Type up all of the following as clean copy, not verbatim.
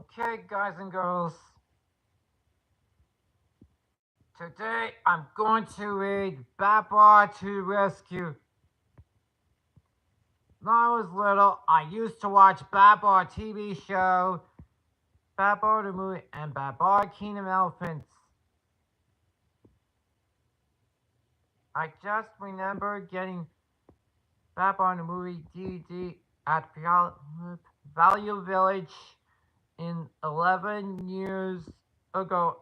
Okay, guys and girls, today I'm going to read Babar to the Rescue. When I was little, I used to watch Babar TV show, Babar the movie, and Babar Kingdom Elephants. I just remember getting Babar the movie DVD at Puyallup Value Village in 11 years ago.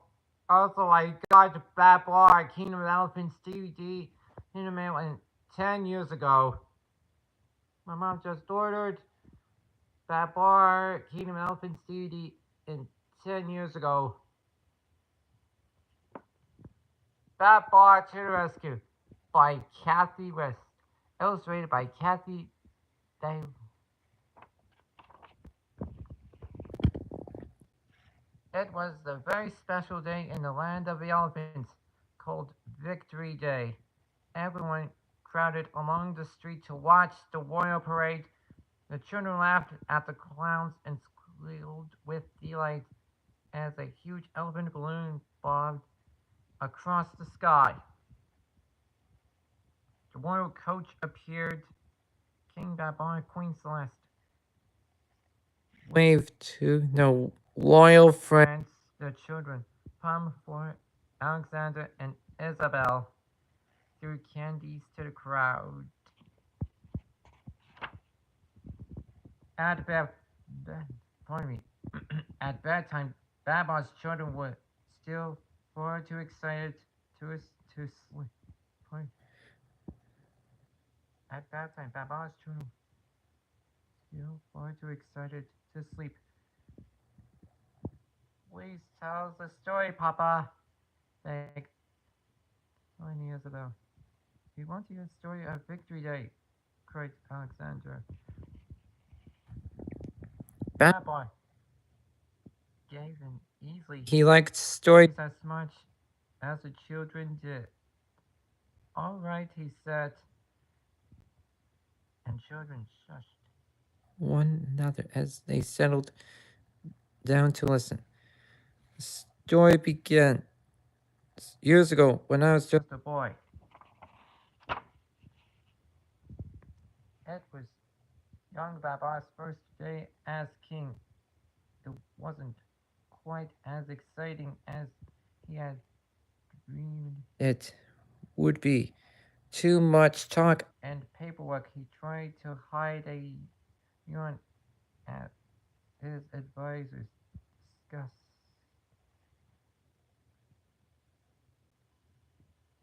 Also, I got Babar Kingdom of Elephants DVD in the mail 10 years ago. My mom just ordered Babar Kingdom of Elephants DVD in 10 years ago. Babar to the Rescue by Kathy West. Illustrated by Kathy Day. It was a very special day in the land of the elephants called Victory Day. Everyone crowded along the street to watch the royal parade. The children laughed at the clowns and squealed with delight as a huge elephant balloon bobbed across the sky. The royal coach appeared. King Babar, Queen Celeste waved to the royal friends, the children, Pum, for Alexander, and Isabel, threw candies to the crowd. At pardon me. At bedtime, Baba's children were still far too excited to sleep. At bedtime, Baba's children still far too excited to sleep. Please tell us a story, Papa, begged Tiny Isabel. We want to hear the story of Victory Day, cried Alexander. Baba gave in easily. He liked stories as much as the children did. All right, he said, and children shushed one another as they settled down to listen. The story began years ago when I was just a boy. It was young Baba's first day as king. It wasn't quite as exciting as he had dreamed it would be. Too much talk and paperwork. He tried to hide a yawn at his advisor's discuss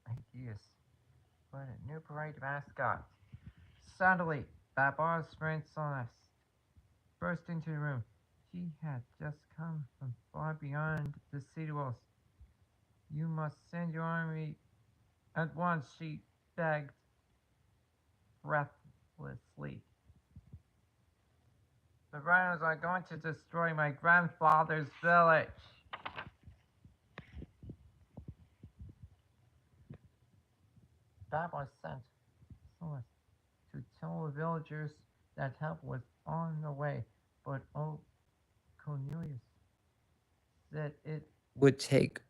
ideas for a new parade mascot. Suddenly, Babar's friend Celeste burst into the room. She had just come from far beyond the city walls. You must send your army at once, she begged breathlessly. The rhinos are going to destroy my grandfather's village. Babar sent Celeste to tell the villagers that help was on the way, but old Cornelius said it would take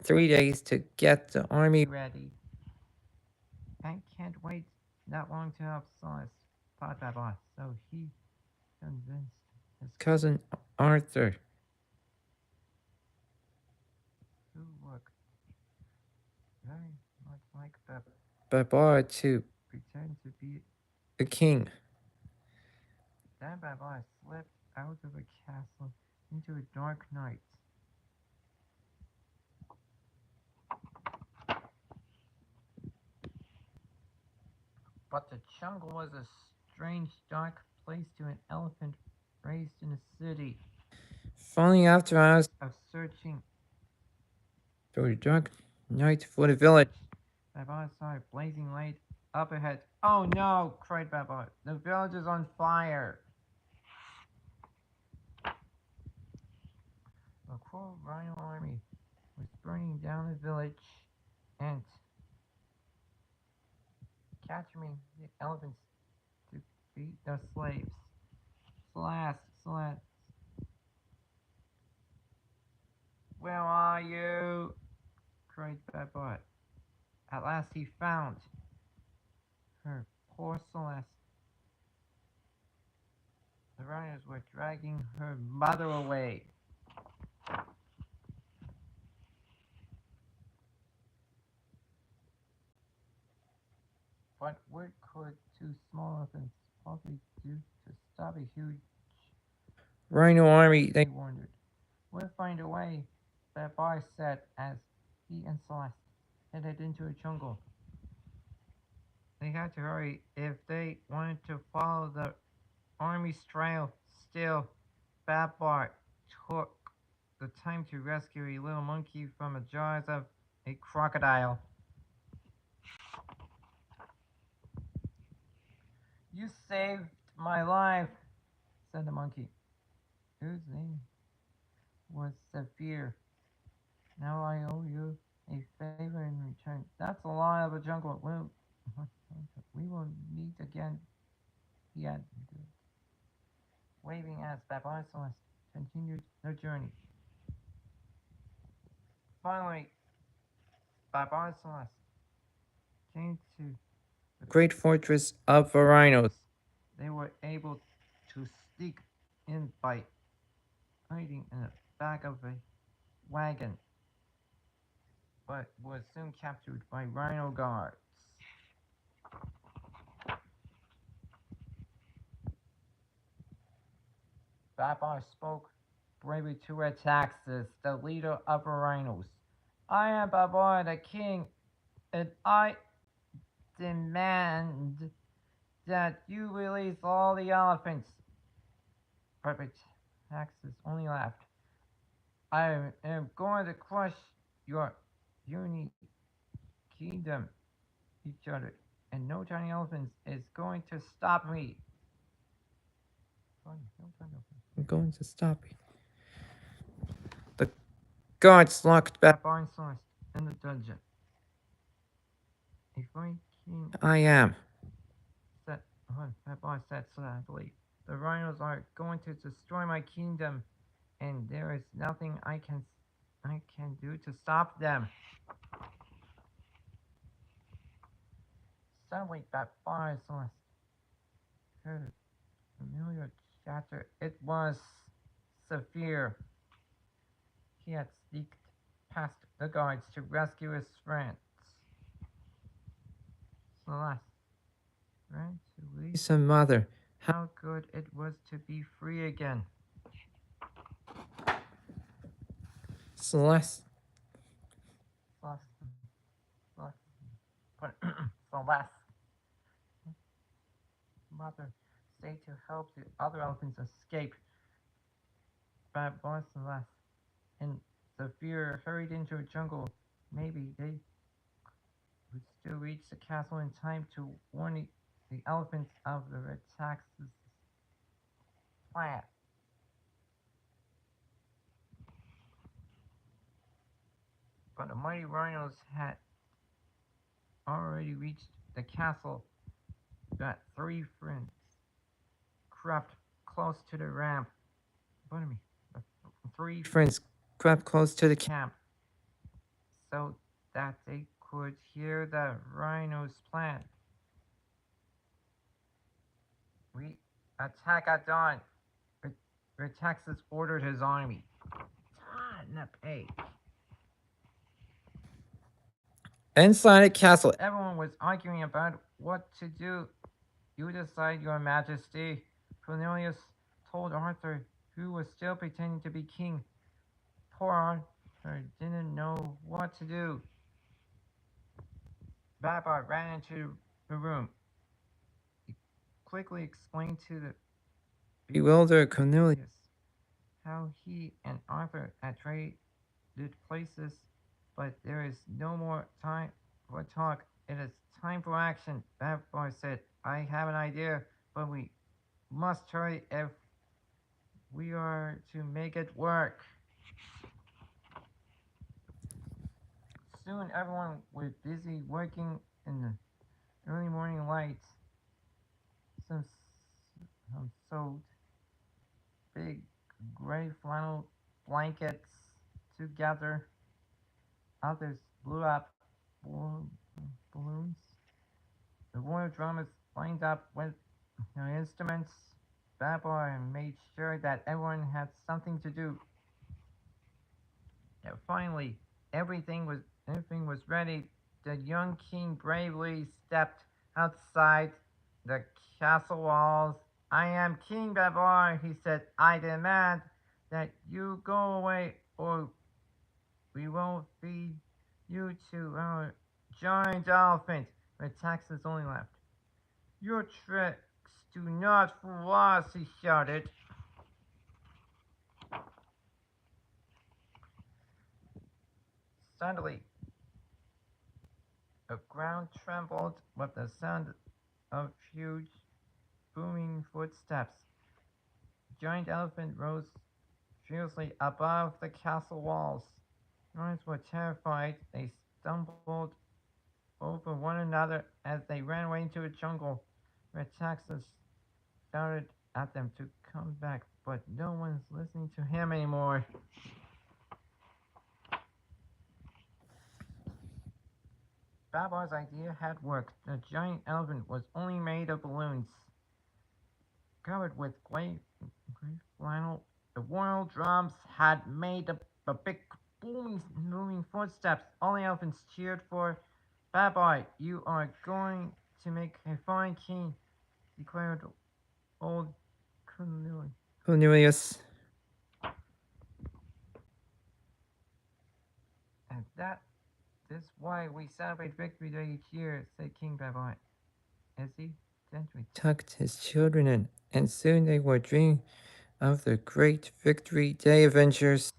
3 days to get the army ready. I can't wait that long to help Celeste, thought Babar, so he convinced his cousin Arthur, who looked very much like Babar, to pretend to be a king. Then Babar slipped out of the castle into a dark night. But the jungle was a strange, dark place to an elephant raised in a city. Finally, after hours of searching through the dark night for the village, Babar saw a blazing light up ahead. Oh no, cried Babar. The village is on fire. The cruel rhino army was burning down the village and capturing the elephants to beat the slaves. Celeste, last he found her, poor Celeste. The rhinos were dragging her mother away. But what could two small elephants possibly do to stop a huge rhino army? They wondered. We'll find a way, Babar said as he and Celeste headed into a jungle. They had to hurry if they wanted to follow the army's trail. Still, Babar took the time to rescue a little monkey from the jaws of a crocodile. You saved my life, said the monkey, whose name was Zephyr. Now I owe you a favor in return. That's a lot of a jungle. We will meet again, he added, waving as Babar and Celeste continued their journey. Finally, Babar and Celeste came to the great fortress of the rhinos. They were able to sneak in by hiding in the back of a wagon, but was soon captured by rhino guards. Babar spoke bravely to Retaxas, the leader of the rhinos. I am Babar the king, and I demand that you release all the elephants. But Retaxas only laughed. I am going to crush your puny kingdom, he shuddered, and no tiny elephant is going to stop me. I'm going to stop me. The guards locked Babar and Celeste in the dungeon. A fine king I am, said Babar said sadly. The rhinos are going to destroy my kingdom, and there is nothing I can do to stop them. Suddenly, Babar and Celeste heard a familiar chatter. It was Zephyr. He had sneaked past the guards to rescue his friends. Celeste ran to Lisa's mother. How good it was to be free again. Celeste. Celeste. Celeste. Celeste. Mother stayed to help the other elephants escape. Babar Celeste and Zephyr hurried into a jungle. Maybe they would still reach the castle in time to warn the elephants of the Red Tax's plan. But the mighty rhinos had already reached the castle. Got three friends crept close to the ramp. Pardon me. The three friends crept close to the camp so that they could hear the rhinos' plan. We attack at dawn. Retaxas ordered his army. Inside the castle, everyone was arguing about what to do. You decide, Your Majesty, Cornelius told Arthur, who was still pretending to be king. Poor Arthur didn't know what to do. Babar ran into the room. He quickly explained to the bewildered Cornelius how he and Arthur had traded places, but there is no more time for talk. It is time for action. Babar said, I have an idea, but we must hurry if we are to make it work. Soon everyone was busy working in the early morning light. Some sewed big gray flannel blankets together. Others blew up balloons. The royal drummers lined up with their instruments. Babar made sure that everyone had something to do. And finally, everything was ready. The young king bravely stepped outside the castle walls. I am King Babar, he said. I demand that you go away or we will feed you to our giant elephant. But Texas only laughed. Your tricks do not fool us, he shouted. Suddenly, the ground trembled with the sound of huge, booming footsteps. The giant elephant rose fiercely above the castle walls. The Knights were terrified. They stumbled over one another as they ran away into the jungle. Red Texas shouted at them to come back, but no one's listening to him anymore. Babar's idea had worked. The giant elephant was only made of balloons, covered with gray flannel. The royal drums had made a big booming footsteps. All the elephants cheered for Babar. You are going to make a fine king, declared old Cornelius. And that is why we celebrate Victory Day each year, said King Babar, as he gently tucked his children in, and soon they were dreaming of the great Victory Day adventures.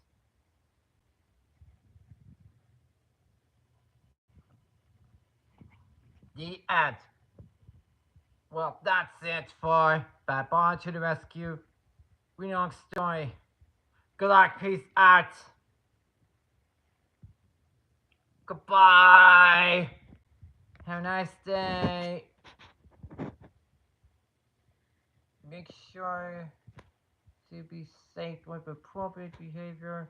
The end. Well, that's it for Babar to the Rescue. Read long story. Good luck, peace out. Goodbye. Have a nice day. Make sure to be safe with appropriate behavior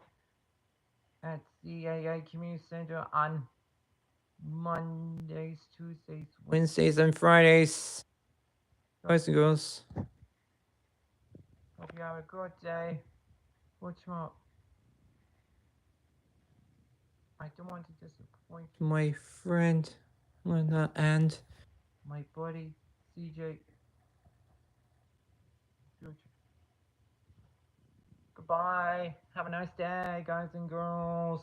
at CAA Community Center on Mondays, Tuesdays, Wednesdays, and Fridays. Guys and girls, hope you have a good day. For tomorrow, I don't want to disappoint my friend Lena and my buddy CJ. Goodbye. Have a nice day, guys and girls.